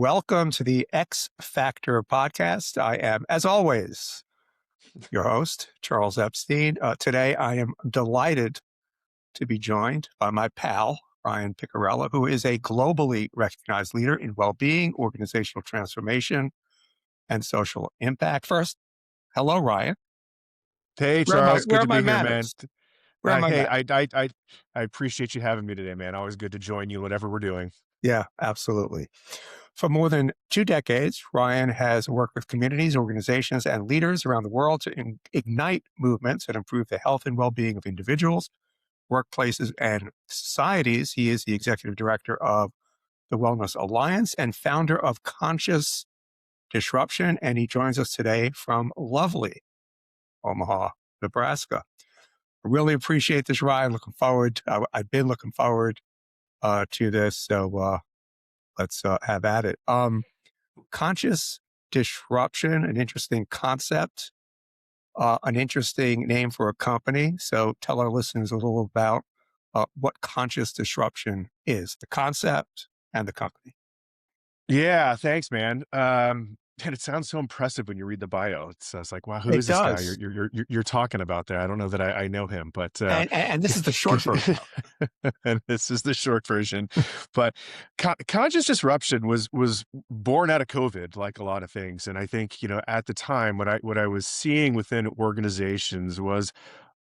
welcome to the X Factor podcast. I am, as always, your host, Charles Epstein. Today, I am delighted to be joined by my pal, Ryan Picarella, who is a globally recognized leader in well-being, organizational transformation, and social impact. First, hello, Ryan. Hey, Charles. Where Good are to my be here, man. manners? Where are my Hey, manners? I appreciate you having me today, man. Always good to join you, whatever we're doing. Yeah, absolutely. For more than 2 decades, Ryan has worked with communities, organizations, and leaders around the world to ignite movements that improve the health and well-being of individuals, workplaces, and societies. He is the executive director of the Wellness Alliance and founder of Conscious Disruption, and he joins us today from lovely Omaha, Nebraska. I really appreciate this, Ryan. I've been looking forward to this, so let's have at it. Conscious disruption, an interesting concept, an interesting name for a company. So tell our listeners a little about what conscious disruption is, the concept and the company. Yeah, thanks, man. And it sounds so impressive when you read the bio. It's like, wow, who It is this guy does. you're talking about there? I don't know that I know him, but And this is the short version. and this is the short version. But conscious disruption was born out of COVID, like a lot of things. And I think at the time, what I was seeing within organizations was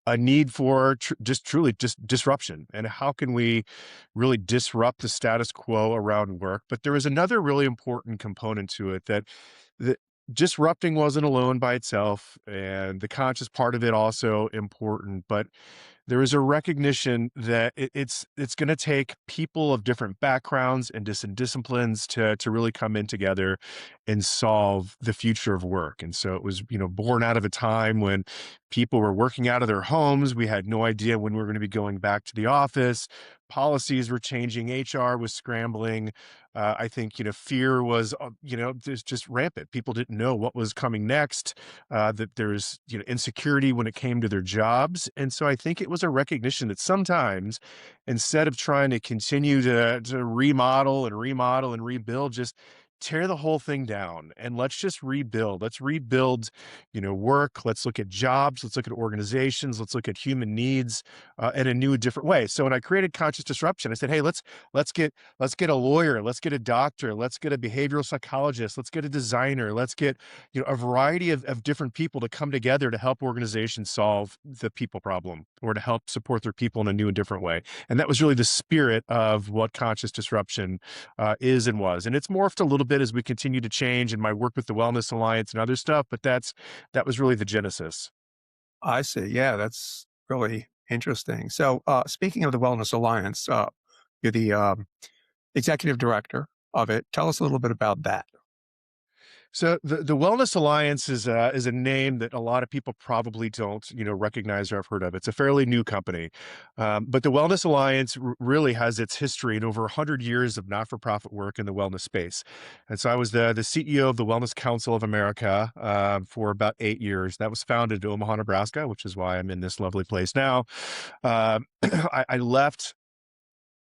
a need for just disruption, and how can we really disrupt the status quo around work. But there was another really important component to it, that disrupting wasn't alone by itself, and the conscious part of it also important, but there is a recognition that it's going to take people of different backgrounds and disciplines to really come in together and solve the future of work. And so it was born out of a time when people were working out of their homes. We had no idea when we were going to be going back to the office. Policies were changing. HR was scrambling. I think fear was just rampant. People didn't know what was coming next. That there's insecurity when it came to their jobs. And so I think it was a recognition that sometimes, instead of trying to continue to remodel and rebuild, just tear the whole thing down and let's just rebuild. Let's rebuild work. Let's look at jobs. Let's look at organizations. Let's look at human needs in a new, different way. So when I created Conscious Disruption, I said, hey, let's get a lawyer, let's get a doctor, let's get a behavioral psychologist, let's get a designer, let's get a variety of different people to come together to help organizations solve the people problem, or to help support their people in a new and different way. And that was really the spirit of what Conscious Disruption is and was. And it's morphed a little bit as we continue to change in my work with the Wellness Alliance and other stuff, but that was really the genesis. I see. Yeah, that's really interesting. So speaking of the Wellness Alliance, you're the executive director of it. Tell us a little bit about that. So the Wellness Alliance is a name that a lot of people probably don't recognize or have heard of. It's a fairly new company, but the Wellness Alliance really has its history in over 100 years of not-for-profit work in the wellness space. And so I was the CEO of the Wellness Council of America for about 8 years. That was founded in Omaha, Nebraska, which is why I'm in this lovely place now. I left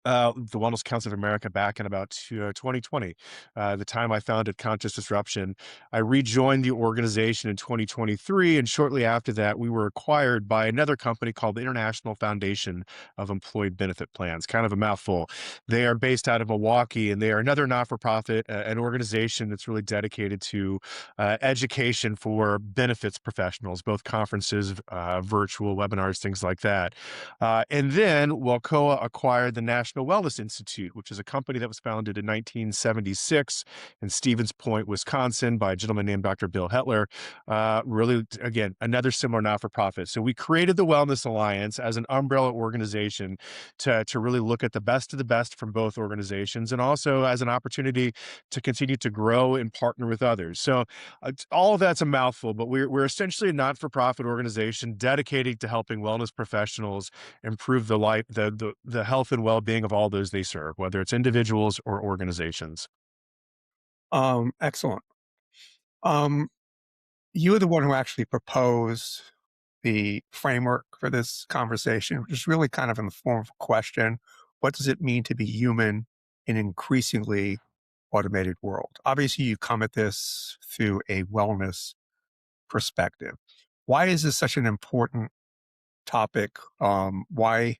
the Wellness Council of America back in about 2020, the time I founded Conscious Disruption. I rejoined the organization in 2023, and shortly after that, we were acquired by another company called the International Foundation of Employee Benefit Plans, kind of a mouthful. They are based out of Milwaukee, and they are another not-for-profit, an organization that's really dedicated to education for benefits professionals, both conferences, virtual webinars, things like that. And then Walcoa acquired the National Wellness Institute, which is a company that was founded in 1976 in Stevens Point, Wisconsin, by a gentleman named Dr. Bill Hetler. Really, again, another similar not-for-profit. So we created the Wellness Alliance as an umbrella organization to really look at the best of the best from both organizations, and also as an opportunity to continue to grow and partner with others. So all of that's a mouthful, but we're essentially a not-for-profit organization dedicated to helping wellness professionals improve the health and well-being of all those they serve, whether it's individuals or organizations. Excellent. Um, you are the one who actually proposed the framework for this conversation, which is really kind of in the form of a question. What does it mean to be human in an increasingly automated world? Obviously, you come at this through a wellness perspective. Why is this such an important topic? Why?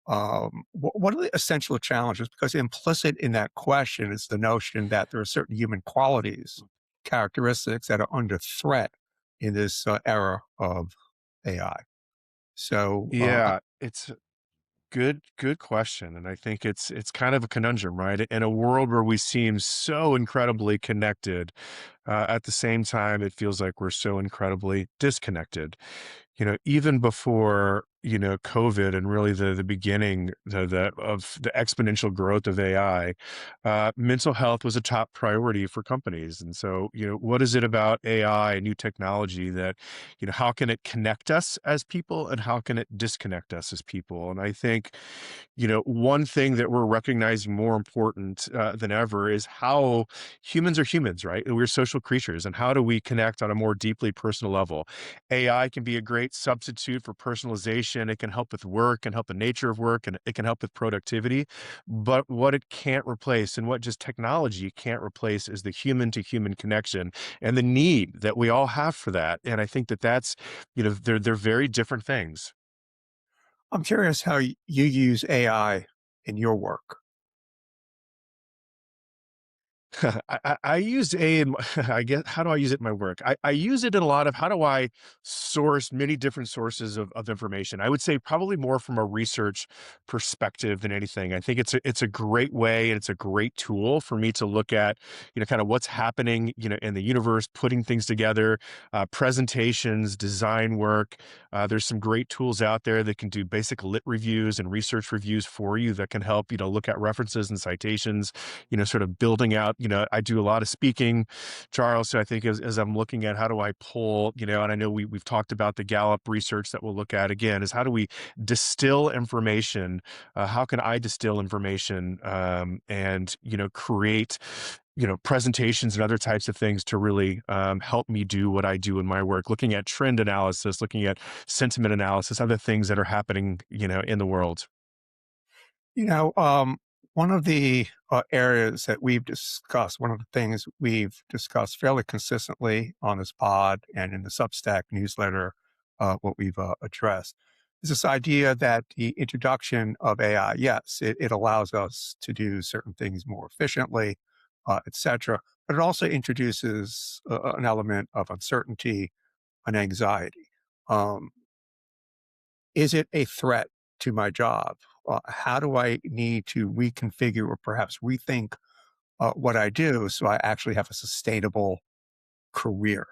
What are the essential challenges? Because implicit in that question is the notion that there are certain human qualities, characteristics that are under threat in this era of AI. So, Yeah, it's a good question, and I think it's kind of a conundrum, right? In a world where we seem so incredibly connected, at the same time, it feels like we're so incredibly disconnected. Even before, COVID and really the beginning of the exponential growth of AI, mental health was a top priority for companies. And so, what is it about AI and new technology that, how can it connect us as people and how can it disconnect us as people? And I think, one thing that we're recognizing more important than ever is how humans are humans, right? And we're social creatures. And how do we connect on a more deeply personal level? AI can be a great substitute for personalization. It can help with work and help the nature of work, and it can help with productivity. But what it can't replace and what just technology can't replace is the human to human connection and the need that we all have for that. And I think that that's, they're very different things. I'm curious how you use AI in your work. I use A in I guess how do I use it in my work? I use it in a lot of how do I source many different sources of information. I would say probably more from a research perspective than anything. I think it's a great way and it's a great tool for me to look at, kind of what's happening, in the universe, putting things together, presentations, design work. There's some great tools out there that can do basic lit reviews and research reviews for you that can help, look at references and citations, sort of building out, I do a lot of speaking, Charles. So I think as I'm looking at how do I pull, and I know we've talked about the Gallup research that we'll look at again, is how do we distill information? How can I distill information and, create, presentations and other types of things to really help me do what I do in my work, looking at trend analysis, looking at sentiment analysis, other things that are happening, in the world. You know, one of the areas that we've discussed, one of the things we've discussed fairly consistently on this pod and in the Substack newsletter, what we've addressed is this idea that the introduction of AI, yes, it allows us to do certain things more efficiently, et cetera, but it also introduces an element of uncertainty and anxiety. Um, is it a threat to my job? How do I need to reconfigure or perhaps rethink what I do so I actually have a sustainable career?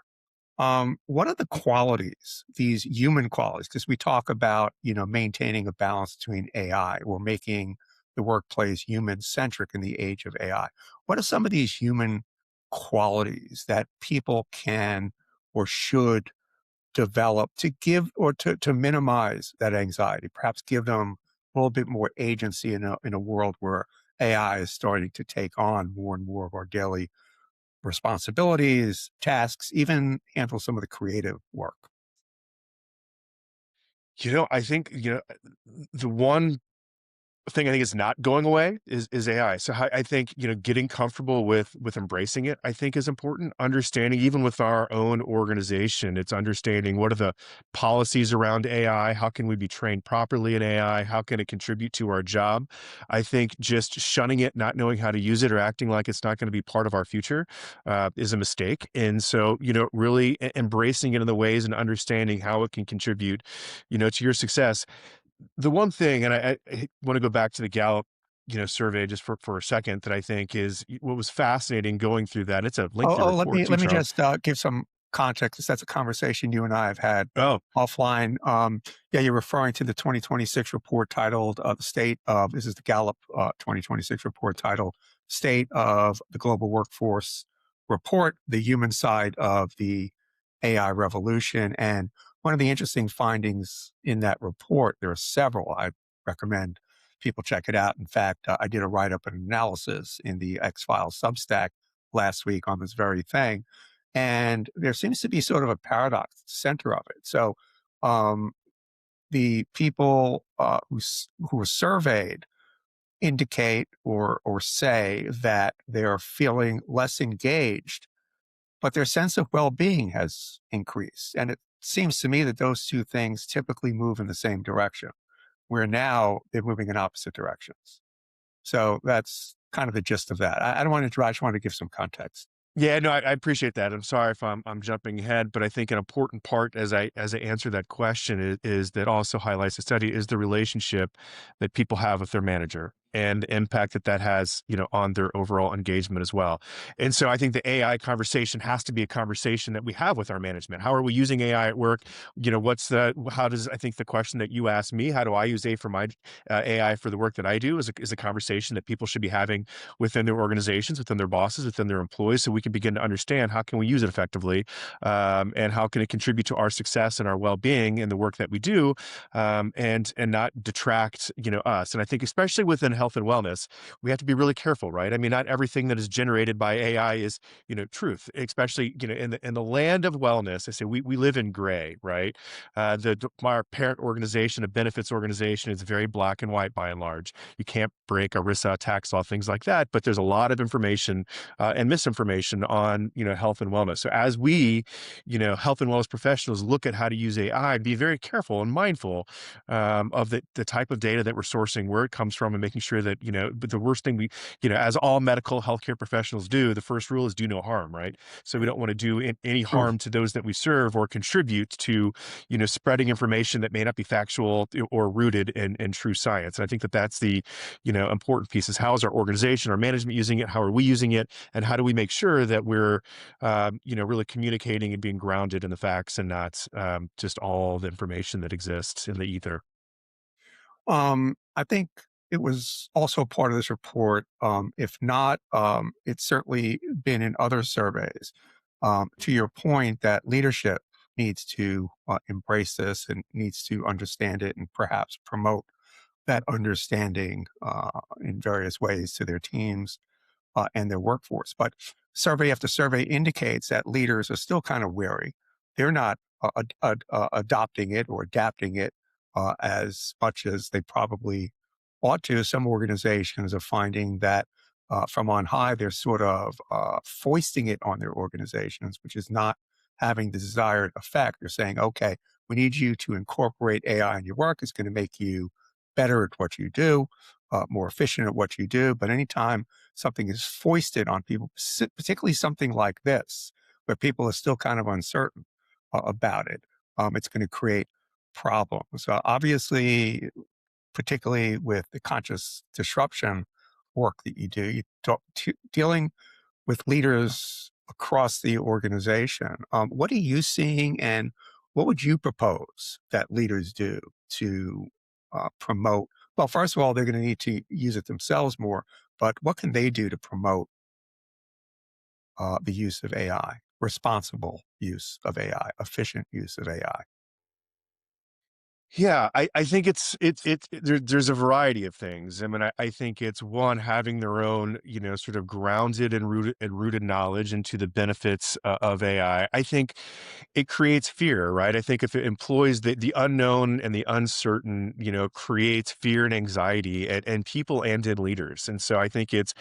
What are the qualities, these human qualities? Because we talk about, maintaining a balance between AI or making the workplace human centric in the age of AI. What are some of these human qualities that people can or should develop to give or to minimize that anxiety, perhaps give them a little bit more agency in a world where AI is starting to take on more and more of our daily responsibilities, tasks, even handle some of the creative work. I think, the one thing I think is not going away is AI. So I think, getting comfortable with embracing it, I think is important. Understanding even with our own organization, it's understanding what are the policies around AI, how can we be trained properly in AI, how can it contribute to our job? I think just shunning it, not knowing how to use it, or acting like it's not going to be part of our future is a mistake. And so, really embracing it in the ways and understanding how it can contribute, to your success. The one thing, and I wanna go back to the Gallup, survey just for a second, that I think is what was fascinating going through that. It's a lengthy Let report me too, Charles. just give some context. 'Cause that's a conversation you and I have had Oh, offline. Yeah, you're referring to the 2026 report titled "The State of." This is the Gallup 2026 report titled "State of the Global Workforce Report: The Human Side of the AI Revolution." And one of the interesting findings in that report, there are several. I recommend people check it out. In fact, I did a write up and analysis in the X Files Substack last week on this very thing. And there seems to be sort of a paradox at the center of it. So, um, the people who were surveyed indicate or say that they're feeling less engaged, but their sense of well-being has increased. And it seems to me that those two things typically move in the same direction, where now they're moving in opposite directions. So that's kind of the gist of that. I don't want to interrupt. I just want to give some context. Yeah, no, I appreciate that. I'm sorry if I'm jumping ahead, but I think an important part as I answer that question is that also highlights the study is the relationship that people have with their manager and the impact that that has, on their overall engagement as well. And so I think the AI conversation has to be a conversation that we have with our management. How are we using AI at work? How does, I think the question that you asked me, how do I use AI for the work that I do is a conversation that people should be having within their organizations, within their bosses, within their employees, so we can begin to understand how can we use it effectively, and how can it contribute to our success and our well-being in the work that we do, and not detract, us. And I think especially within health and wellness, we have to be really careful, right? I mean, not everything that is generated by AI is, truth. Especially, in the land of wellness, I say we live in gray, right? Our parent organization, a benefits organization, is very black and white by and large. You can't break ERISA, tax law, things like that. But there's a lot of information and misinformation on health and wellness. So as we, health and wellness professionals look at how to use AI, be very careful and mindful of the type of data that we're sourcing, where it comes from, and making sure that But the worst thing as all medical healthcare professionals do, the first rule is do no harm, right? So we don't want to do any Sure. harm to those that we serve or contribute to spreading information that may not be factual or rooted in true science. And I think that that's the important piece is how is our organization, our management using it? How are we using it? And how do we make sure that we're, really communicating and being grounded in the facts and not just all the information that exists in the ether? I think it was also part of this report. If not, it's certainly been in other surveys. To your point, that leadership needs to embrace this and needs to understand it and perhaps promote that understanding in various ways to their teams and their workforce. But survey after survey indicates that leaders are still kind of wary. They're not adopting it or adapting it as much as they probably ought to. Some organizations are finding that from on high, they're sort of foisting it on their organizations, which is not having the desired effect. They're saying, okay, we need you to incorporate AI in your work. It's going to make you better at what you do, more efficient at what you do. But anytime something is foisted on people, particularly something like this, where people are still kind of uncertain about it, it's going to create problems. Obviously, particularly with the conscious disruption work that you do, dealing with leaders across the organization. What are you seeing, and what would you propose that leaders do to promote? Well, first of all, they're going to need to use it themselves more, but what can they do to promote the use of AI, responsible use of AI, efficient use of AI? Yeah, I think there's a variety of things. I mean, I think it's one having their own, sort of grounded and rooted knowledge into the benefits of AI. I think it creates fear, right? I think if it employs the unknown and the uncertain, creates fear and anxiety and people and in leaders. And so I think it's,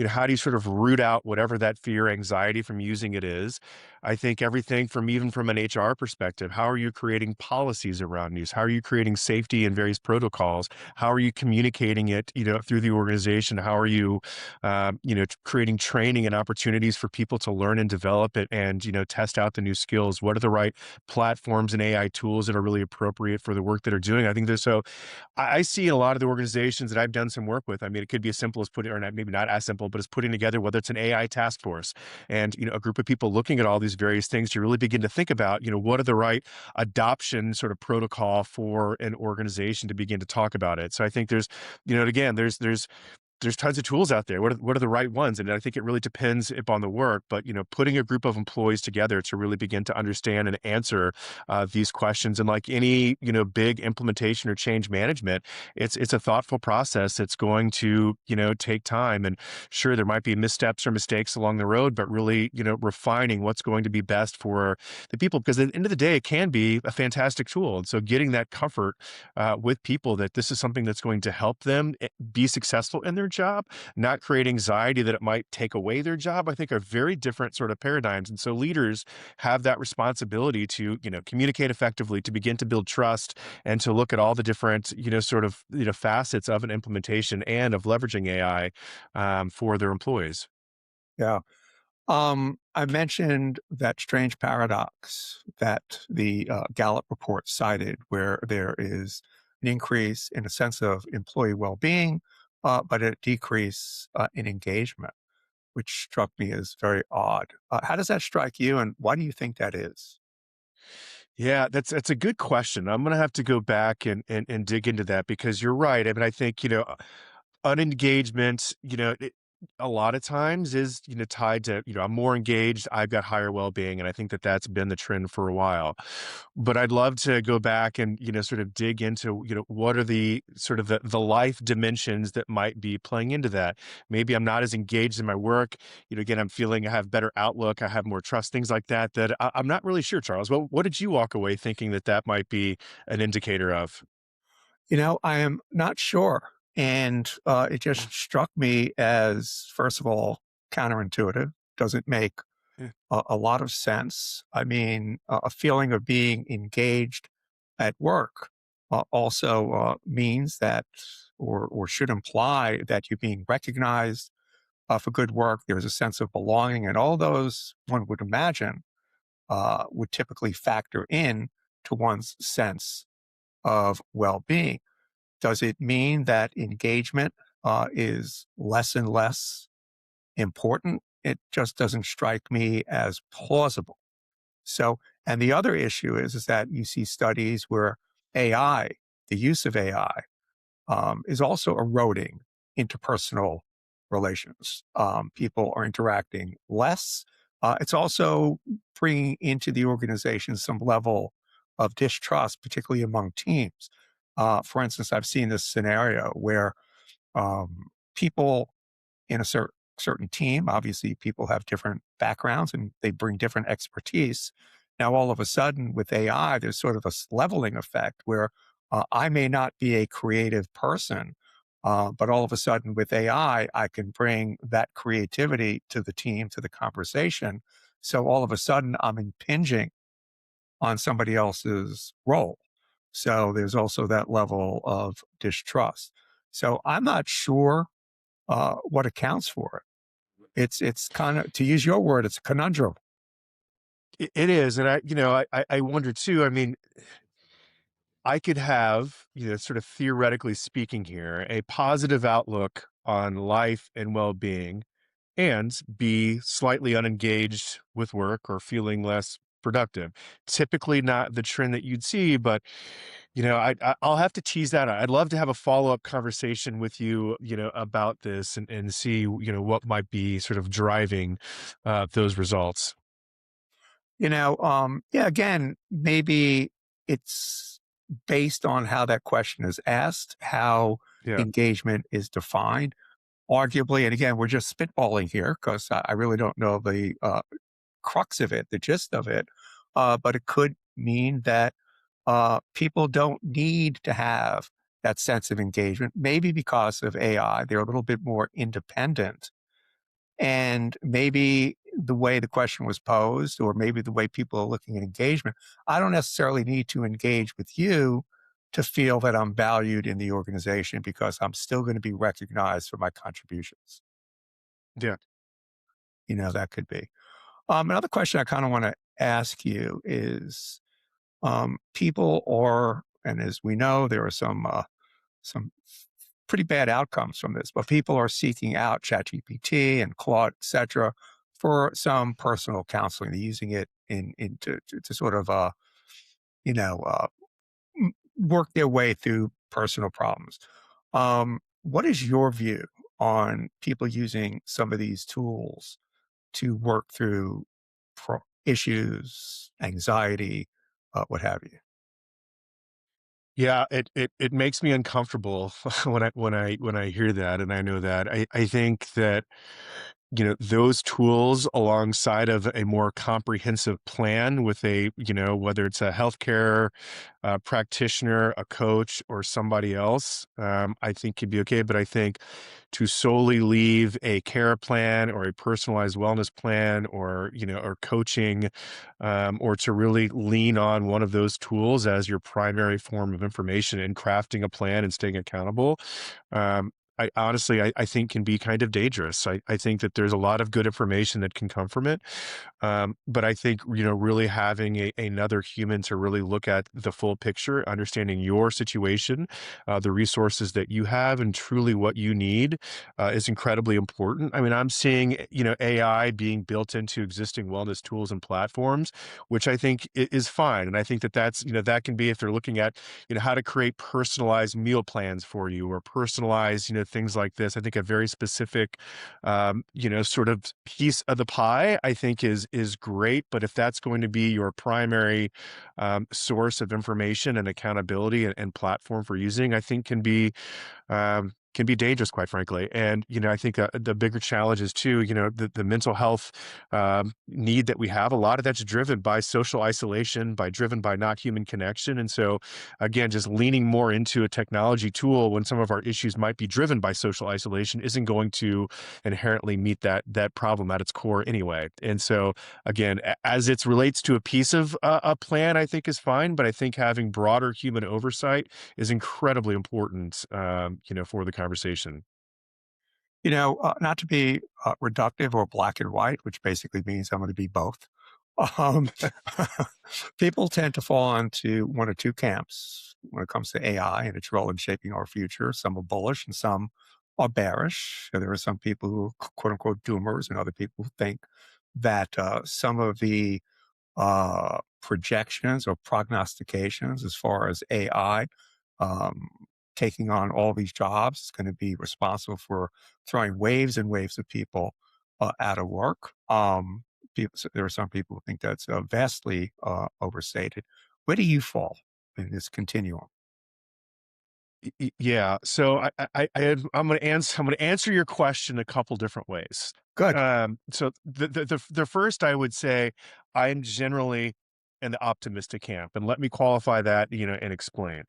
how do you sort of root out whatever that fear, anxiety from using it is? I think everything from even from an HR perspective, how are you creating policies around use? How are you creating safety and various protocols? How are you communicating it, through the organization? How are you, creating training and opportunities for people to learn and develop it and, test out the new skills? What are the right platforms and AI tools that are really appropriate for the work that are doing? I think there's so I see a lot of the organizations that I've done some work with. I mean, it could be as simple as putting, or not, maybe not as simple, but as putting together, whether it's an AI task force and, a group of people looking at all these various things to really begin to think about, what are the right adoption sort of protocol for an organization to begin to talk about it. So I think there's, again, there's there's tons of tools out there. What are the right ones? And I think it really depends upon the work, but, putting a group of employees together to really begin to understand and answer these questions. And like any, big implementation or change management, it's a thoughtful process. It's going to, take time. And sure, there might be missteps or mistakes along the road, but really, refining what's going to be best for the people, because at the end of the day, it can be a fantastic tool. And so getting that comfort with people that this is something that's going to help them be successful in their job, not create anxiety that it might take away their job, I think are very different sort of paradigms. And so leaders have that responsibility to, communicate effectively, to begin to build trust, and to look at all the different, sort of, facets of an implementation and of leveraging AI for their employees. Yeah. I mentioned that strange paradox that the Gallup report cited, where there is an increase in a sense of employee well-being, but a decrease in engagement, which struck me as very odd. How does that strike you, and why do you think that is? Yeah, that's a good question. I'm gonna have to go back and dig into that, because you're right. I mean, I think, unengagement, a lot of times is, tied to, I'm more engaged, I've got higher well-being, and I think that that's been the trend for a while. But I'd love to go back and, sort of dig into, what are the sort of the life dimensions that might be playing into that. Maybe I'm not as engaged in my work. Again, I'm feeling I have better outlook, I have more trust, things like that, that I'm not really sure, Charles. Well, what did you walk away thinking that that might be an indicator of? I am not sure. And it Yeah, just struck me as, first of all, counterintuitive. Doesn't make yeah, a lot of sense. I mean, a feeling of being engaged at work also means that, or should imply that you're being recognized for good work. There's a sense of belonging, and all those one would imagine would typically factor in to one's sense of well-being. Does it mean that engagement is less and less important? It just doesn't strike me as plausible. So, and the other issue is that you see studies where AI, the use of AI, is also eroding interpersonal relations. People are interacting less. It's also bringing into the organization some level of distrust, particularly among teams. For instance, I've seen this scenario where people in a certain team. Obviously, people have different backgrounds and they bring different expertise. Now, all of a sudden, with AI, there's sort of a leveling effect where I may not be a creative person, but all of a sudden, with AI, I can bring that creativity to the team, to the conversation. So all of a sudden, I'm impinging on somebody else's role. So there's also that level of distrust. So I'm not sure what accounts for it. It's kind of, to use your word, it's a conundrum. it is. And I wonder too. I mean, I could have, sort of theoretically speaking here, a positive outlook on life and well-being, and be slightly unengaged with work or feeling less productive. Typically not the trend that you'd see, but, I'll have to tease that out. I'd love to have a follow-up conversation with you, about this, and see, what might be sort of driving those results. Yeah, again, maybe it's based on how that question is asked, how Yeah. engagement is defined. Arguably, and again, we're just spitballing here because I really don't know the crux of it, the gist of it. But it could mean that people don't need to have that sense of engagement, maybe because of AI. They're a little bit more independent. And maybe the way the question was posed, or maybe the way people are looking at engagement, I don't necessarily need to engage with you to feel that I'm valued in the organization because I'm still going to be recognized for my contributions. Yeah. That could be. Another question I kind of want to ask you is people are, and as we know, there are some pretty bad outcomes from this, but people are seeking out ChatGPT and Claude, et cetera, for some personal counseling. They're using it to sort of, you know, uh, work their way through personal problems. What is your view on people using some of these tools to work through issues, anxiety, what have you? Yeah, it makes me uncomfortable when I hear that, and I know that. I think that, those tools alongside of a more comprehensive plan with whether it's a healthcare practitioner, a coach, or somebody else, I think could be okay. But I think to solely leave a care plan or a personalized wellness plan or coaching, or to really lean on one of those tools as your primary form of information in crafting a plan and staying accountable, I honestly, I think can be kind of dangerous. I think that there's a lot of good information that can come from it. But I think, really having another human to really look at the full picture, understanding your situation, the resources that you have, and truly what you need is incredibly important. I mean, I'm seeing, AI being built into existing wellness tools and platforms, which I think is fine. And I think that that can be if they're looking at, how to create personalized meal plans for you or personalized, things like this. I think a very specific sort of piece of the pie, I think is great. But if that's going to be your primary source of information and accountability and platform for using, I think can be dangerous, quite frankly. And, I think the bigger challenge is too, the mental health need that we have. A lot of that's driven by social isolation, driven by not human connection. And so, again, just leaning more into a technology tool when some of our issues might be driven by social isolation isn't going to inherently meet that problem at its core anyway. And so, again, as it relates to a piece of a plan, I think is fine. But I think having broader human oversight is incredibly important, for the conversation. Not to be reductive or black and white, which basically means I'm going to be both. Um, People tend to fall into one or two camps when it comes to AI and its role in shaping our future. Some are bullish and some are bearish. And there are some people who are quote unquote doomers and other people who think that some of the projections or prognostications as far as AI um, taking on all these jobs is going to be responsible for throwing waves and waves of people out of work. So there are some people who think that's vastly overstated. Where do you fall in this continuum? Yeah. So I'm going to answer your question a couple different ways. Good. So the first I would say I'm generally in the optimistic camp, and let me qualify that, and explain.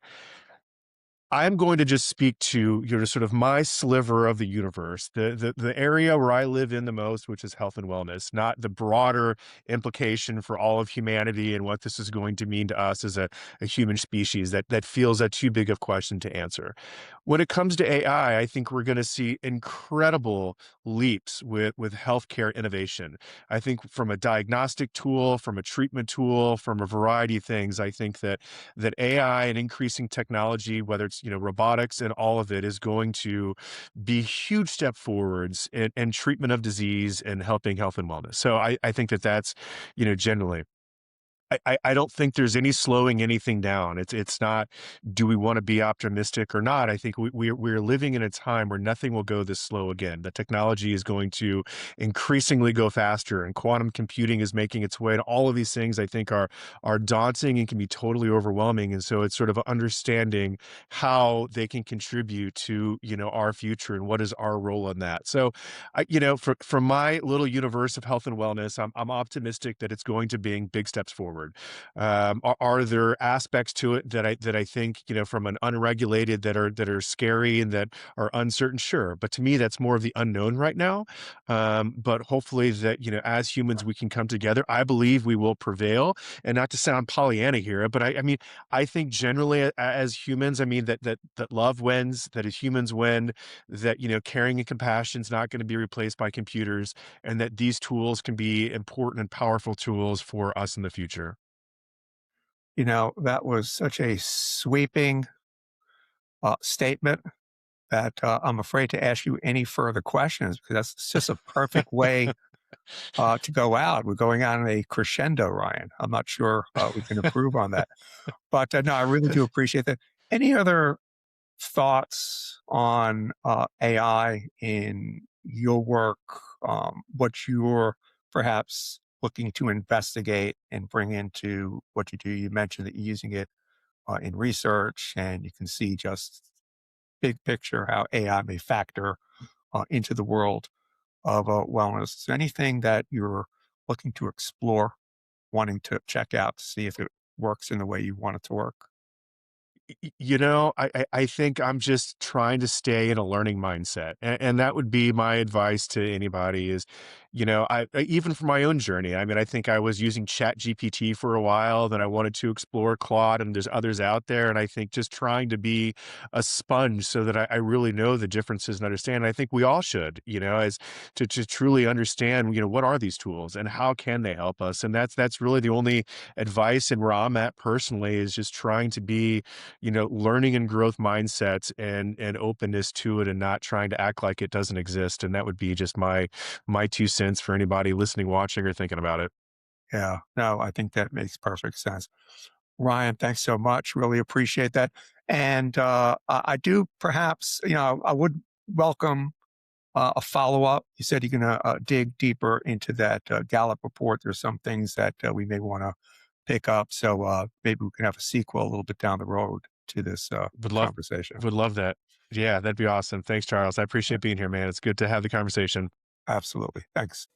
I'm going to just speak to, sort of my sliver of the universe, the area where I live in the most, which is health and wellness, not the broader implication for all of humanity and what this is going to mean to us as a human species. That feels a too big of question to answer. When it comes to AI, I think we're going to see incredible leaps with healthcare innovation. I think from a diagnostic tool, from a treatment tool, from a variety of things, I think that AI and increasing technology, whether it's robotics and all of it, is going to be huge step forwards in treatment of disease and helping health and wellness. So I think that's generally. I don't think there's any slowing anything down. It's not, do we want to be optimistic or not? I think we're living in a time where nothing will go this slow again. The technology is going to increasingly go faster, and quantum computing is making its way. And all of these things I think are daunting and can be totally overwhelming. And so it's sort of understanding how they can contribute to our future and what is our role in that. So from my little universe of health and wellness, I'm optimistic that it's going to bring big steps forward. Are there aspects to it that I think from an unregulated that are scary and that are uncertain? Sure, but to me that's more of the unknown right now. But hopefully that as humans we can come together. I believe we will prevail, and not to sound Pollyanna here, but I mean I think generally as humans, I mean that love wins, that as humans win, that caring and compassion is not going to be replaced by computers, and that these tools can be important and powerful tools for us in the future. That was such a sweeping statement that I'm afraid to ask you any further questions because that's just a perfect way to go out. We're going on a crescendo, Ryan. I'm not sure we can improve on that. But no, I really do appreciate that. Any other thoughts on AI in your work, what you're perhaps looking to investigate and bring into what you do. You mentioned that you're using it in research, and you can see just big picture how AI may factor into the world of wellness. Is there anything that you're looking to explore, wanting to check out to see if it works in the way you want it to work? I think I'm just trying to stay in a learning mindset, and that would be my advice to anybody is, even for my own journey. I mean, I think I was using Chat GPT for a while, then I wanted to explore Claude, and there's others out there, and I think just trying to be a sponge so that I really know the differences and understand. I think we all should, as to truly understand, what are these tools and how can they help us, and that's really the only advice, and where I'm at personally is just trying to be learning and growth mindsets and openness to it and not trying to act like it doesn't exist. And that would be just my 2 cents for anybody listening, watching, or thinking about it. Yeah, no, I think that makes perfect sense. Ryan, thanks so much. Really appreciate that. And I do perhaps, I would welcome a follow up. You said you're going to dig deeper into that Gallup report. There's some things that we may want to pick up. So maybe we can have a sequel a little bit down the road to this Would love conversation. would love that. Yeah, that'd be awesome. Thanks, Charles. I Yeah, appreciate being here, man. It's good to have the conversation. absolutely. Thanks.